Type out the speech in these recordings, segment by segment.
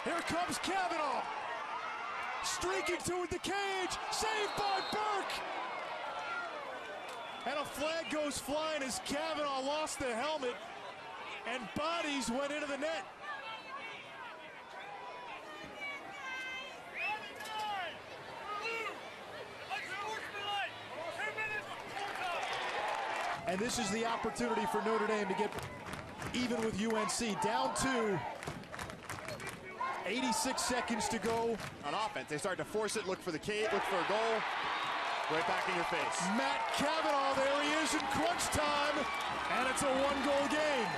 Here comes Kavanaugh. Streaking toward the cage. Saved by Burke. And a flag goes flying as Kavanaugh lost the helmet and bodies went into the net. And this is the opportunity for Notre Dame to get even with UNC. Down 2. 86 seconds to go. On offense, they start to force it, look for the cage, look for a goal. Right back in your face. Matt Kavanaugh, there he is in crunch time, and it's a 1-goal game.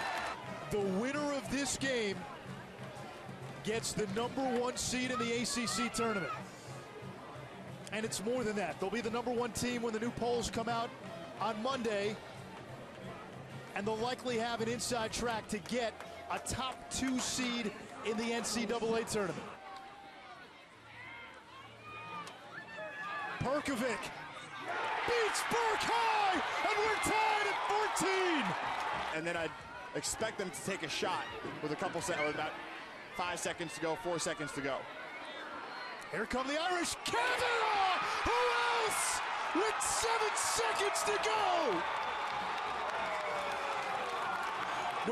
The winner of this game gets the #1 seed in the ACC tournament. And it's more than that. They'll be the #1 team when the new polls come out on Monday, and they'll likely have an inside track to get a top 2 seed in the NCAA tournament. Perkovic beats Burke high, and we're tied at 14. And then I'd expect them to take a shot with a couple seconds, about 5 seconds to go, 4 seconds to go. Here come the Irish. Kavanaugh! Who else? With 7 seconds to go.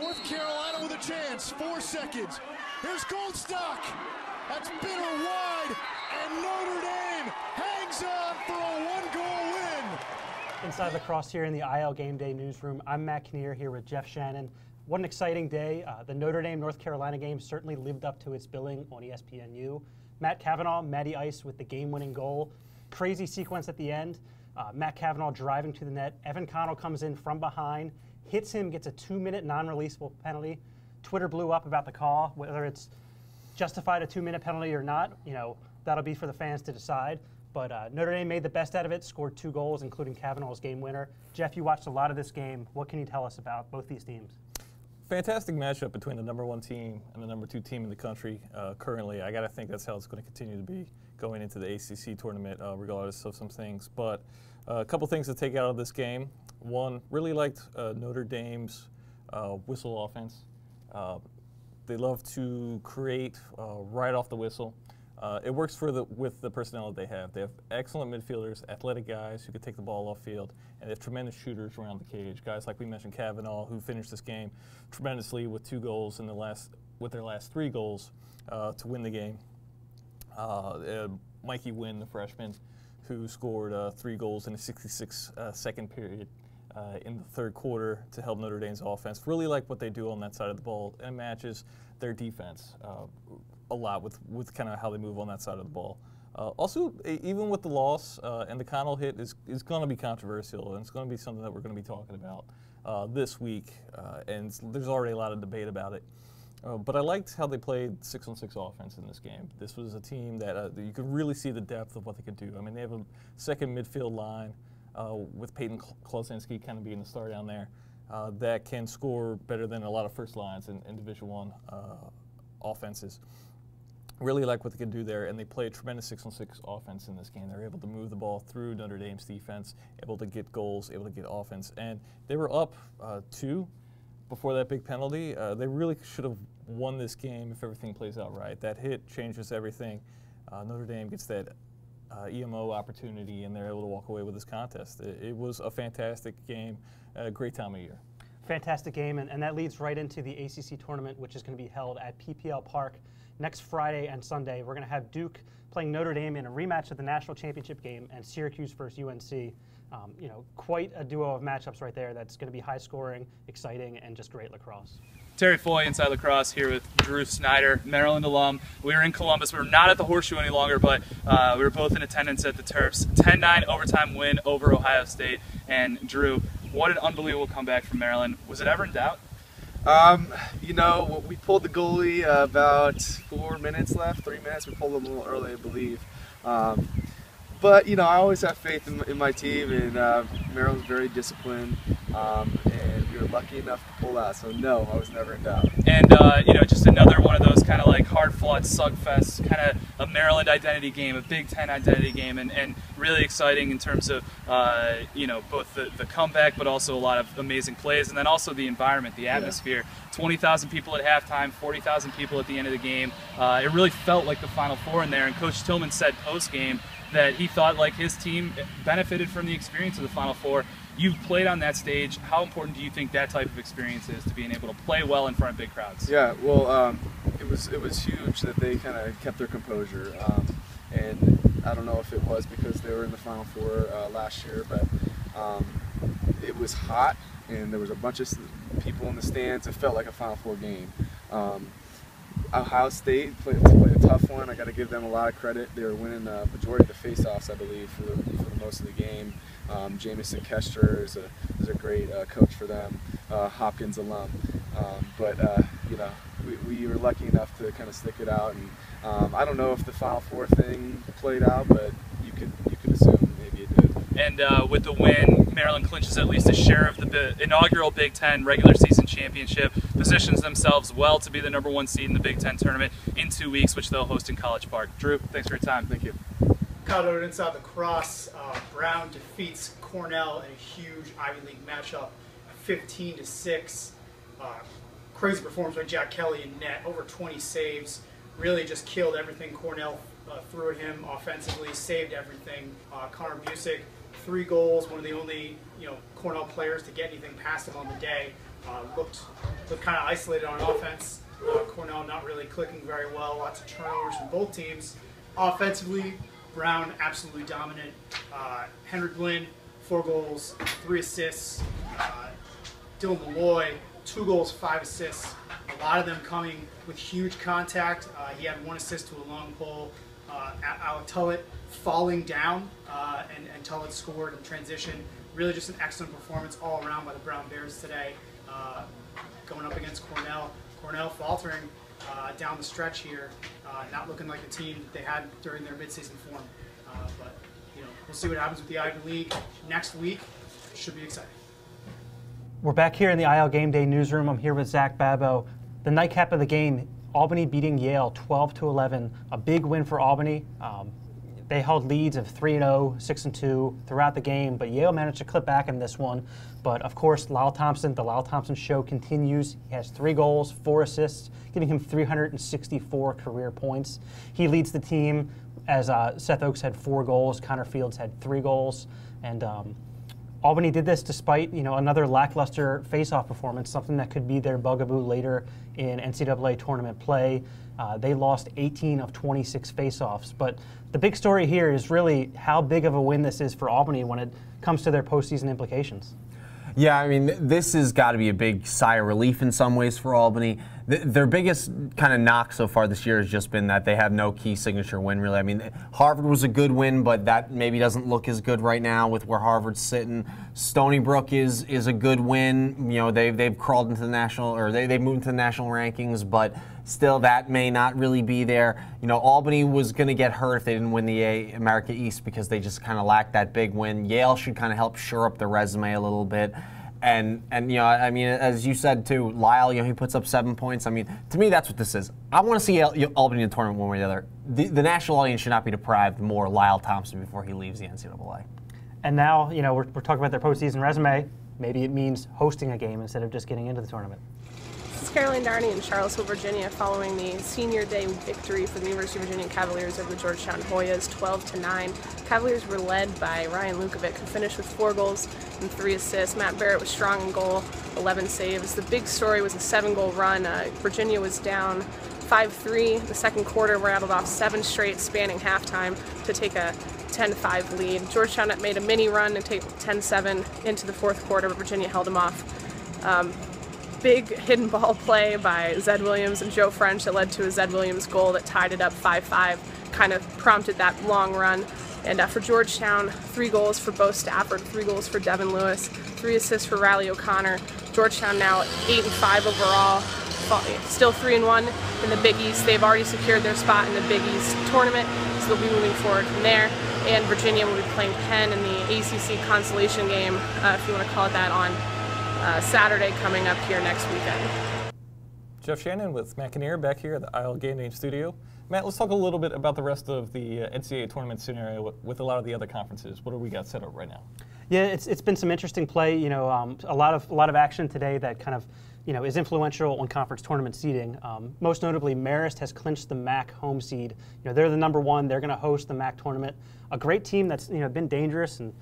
North Carolina with a chance. 4 seconds. Here's Goldstock. That's bitter wide, and Notre Dame hangs on for a 1-goal win. Inside Lacrosse here in the IL Game Day newsroom, I'm Matt Kinnear here with Jeff Shannon. What an exciting day. The Notre Dame-North Carolina game certainly lived up to its billing on ESPNU. Matt Kavanaugh, Matty Ice with the game-winning goal. Crazy sequence at the end. Matt Kavanaugh driving to the net. Evan Connell comes in from behind, hits him, gets a 2-minute non-releasable penalty. Twitter blew up about the call, whether it's justified a 2-minute penalty or not. You know, that'll be for the fans to decide. But Notre Dame made the best out of it, scored 2 goals, including Kavanaugh's game winner. Jeff, you watched a lot of this game. What can you tell us about both these teams? Fantastic matchup between the #1 team and the #2 team in the country currently. I got to think that's how it's going to continue to be going into the ACC tournament, regardless of some things. But a couple things to take out of this game. One, really liked Notre Dame's whistle offense. They love to create right off the whistle. It works with the personnel that they have. They have excellent midfielders, athletic guys who can take the ball off field, and they have tremendous shooters around the cage. Guys like we mentioned, Kavanaugh, who finished this game tremendously with 2 goals in with their last 3 goals to win the game. Mikey Wynn, the freshman, who scored 3 goals in a 66-second period in the 3rd quarter to help Notre Dame's offense. Really like what they do on that side of the ball, and it matches their defense a lot with kind of how they move on that side of the ball. Also, even with the loss and the Connell hit is going to be controversial, and it's going to be something that we're going to be talking about this week, and there's already a lot of debate about it. But I liked how they played 6-on-6 offense in this game. This was a team that you could really see the depth of what they could do. I mean, they have a second midfield line with Peyton Klosinski kind of being the star down there that can score better than a lot of first lines in Division I offenses. Really like what they can do there, and they played tremendous 6-on-6 offense in this game. They were able to move the ball through Notre Dame's defense, able to get goals, able to get offense, and they were up 2 before that big penalty. They really should have won this game if everything plays out right. That hit changes everything. Notre Dame gets that EMO opportunity, and they're able to walk away with this contest. It was a fantastic game, a great time of year. Fantastic game, and that leads right into the ACC tournament, which is going to be held at PPL Park next Friday and Sunday. We're going to have Duke playing Notre Dame in a rematch of the national championship game, and Syracuse versus UNC. You know, quite a duo of matchups right there that's going to be high scoring, exciting, and just great lacrosse. Terry Foy inside Lacrosse here with Drew Snyder, Maryland alum. We were in Columbus. We were not at the Horseshoe any longer, but we were both in attendance at the Terps. 10-9 overtime win over Ohio State. And Drew, what an unbelievable comeback from Maryland. Was it ever in doubt? You know, we pulled the goalie about 4 minutes left, 3 minutes. We pulled him a little early, I believe. But, you know, I always have faith in my team, and Maryland's very disciplined, and we were lucky enough to pull out. So, no, I was never in doubt. And, you know, just another one of those kind of like hard-fought slugfest, kind of a Maryland identity game, a Big Ten identity game, and really exciting in terms of both the comeback, but also a lot of amazing plays, and then also the environment, the atmosphere. 20,000 people at halftime, 40,000 people at the end of the game. It really felt like the Final Four in there, and Coach Tillman said post-game that he thought like his team benefited from the experience of the Final Four. You've played on that stage. How important do you think that type of experience is to being able to play well in front of big crowds? Yeah, well, it was huge that they kind of kept their composure, and I don't know if it was because they were in the Final Four last year, but it was hot, and there was a bunch of people in the stands. It felt like a Final Four game. Ohio State played a tough one. I got to give them a lot of credit. They were winning the majority of the face-offs, I believe, for the most of the game. Jamison Kester is a great coach for them. Hopkins alum, but we were lucky enough to kind of stick it out. And I don't know if the Final Four thing played out, but you could assume maybe it did. And with the win, Maryland clinches at least a share of the inaugural Big Ten regular season championship, positions themselves well to be the #1 seed in the Big Ten tournament in 2 weeks, which they'll host in College Park. Drew, thanks for your time. Thank you. Cut out inside Lacrosse. Brown defeats Cornell in a huge Ivy League matchup, 15-6. Crazy performance by Jack Kelly in net, over 20 saves. Really just killed everything Cornell threw at him offensively, saved everything. Connor Busick, 3 goals, one of the only Cornell players to get anything past him on the day. Looked kind of isolated on offense. Cornell not really clicking very well. Lots of turnovers from both teams. Offensively, Brown absolutely dominant. Henry Glynn, 4 goals, 3 assists. Dylan Malloy, 2 goals, 5 assists. A lot of them coming with huge contact. He had 1 assist to a long pole. Alec Tullett falling down, and Tullett scored in transition. Really just an excellent performance all around by the Brown Bears today. Going up against Cornell. Cornell faltering down the stretch here, not looking like the team they had during their midseason form. But we'll see what happens with the Ivy League next week. Should be exciting. We're back here in the IL Game Day newsroom. I'm here with Zach Babbo. The nightcap of the game, Albany beating Yale 12-11. A big win for Albany. They held leads of 3-0, 6-2 throughout the game, but Yale managed to clip back in this one. But of course, Lyle Thompson, the Lyle Thompson show continues. He has 3 goals, 4 assists, giving him 364 career points. He leads the team as Seth Oakes had 4 goals, Connor Fields had 3 goals, and Albany did this despite another lackluster face-off performance, something that could be their bugaboo later in NCAA tournament play. They lost 18 of 26 face-offs, but the big story here is really how big of a win this is for Albany when it comes to their postseason implications. Yeah, I mean, this has got to be a big sigh of relief in some ways for Albany. Their biggest kind of knock so far this year has just been that they have no key signature win, really. I mean, Harvard was a good win, but that maybe doesn't look as good right now with where Harvard's sitting. Stony Brook is a good win. They've crawled into the national, or they've moved into the national rankings, but still that may not really be there. Albany was going to get hurt if they didn't win the America East because they just kind of lacked that big win. Yale should kind of help shore up the resume a little bit. And I mean, as you said too, Lyle, he puts up 7 points. I mean, to me, that's what this is. I want to see Albany in the tournament one way or the other. The national audience should not be deprived more Lyle Thompson before he leaves the NCAA. And now, we're talking about their postseason resume. Maybe it means hosting a game instead of just getting into the tournament. This is Caroline Darney in Charlottesville, Virginia, following the senior day victory for the University of Virginia Cavaliers over the Georgetown Hoyas, 12-9. Cavaliers were led by Ryan Lukovic, who finished with 4 goals and 3 assists. Matt Barrett was strong in goal, 11 saves. The big story was a 7-goal run. Virginia was down 5-3. The second quarter rattled off 7 straight, spanning halftime to take a 10-5 lead. Georgetown made a mini run and take 10-7 into the fourth quarter, but Virginia held them off. Big hidden ball play by Zed Williams and Joe French that led to a Zed Williams goal that tied it up 5-5, kind of prompted that long run. And for Georgetown, 3 goals for Bo Stafford, 3 goals for Devin Lewis, 3 assists for Riley O'Connor. Georgetown now 8-5 overall, still 3-1 in the Big East. They've already secured their spot in the Big East tournament, so they'll be moving forward from there. And Virginia will be playing Penn in the ACC consolation game, if you want to call it that, on Saturday coming up here next weekend. Jeff Shannon with Matt Kinnear back here at the IL Gameday studio. Matt, let's talk a little bit about the rest of the NCAA tournament scenario with a lot of the other conferences. What do we got set up right now? Yeah, it's been some interesting play. You know, a lot of action today that kind of is influential on conference tournament seeding. Most notably, Marist has clinched the MAC home seed. They're the #1. They're going to host the MAC tournament. A great team that's been dangerous and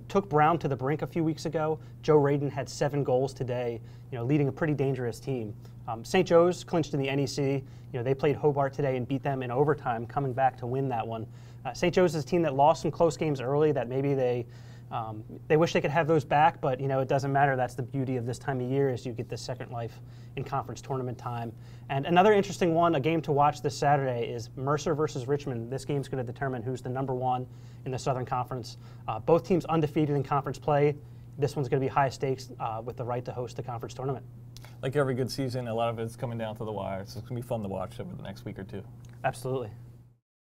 took Brown to the brink a few weeks ago. Joe Radin had 7 goals today. Leading a pretty dangerous team. St. Joe's clinched in the NEC. They played Hobart today and beat them in overtime, coming back to win that one. St. Joe's is a team that lost some close games early that maybe they wish they could have those back, but it doesn't matter. That's the beauty of this time of year, is you get the second life in conference tournament time. And another interesting one, a game to watch this Saturday, is Mercer versus Richmond. This game's going to determine who's the #1 in the Southern Conference. Both teams undefeated in conference play. This one's going to be high stakes with the right to host the conference tournament. Like every good season, a lot of it's coming down to the wire, so it's going to be fun to watch over the next week or two. Absolutely.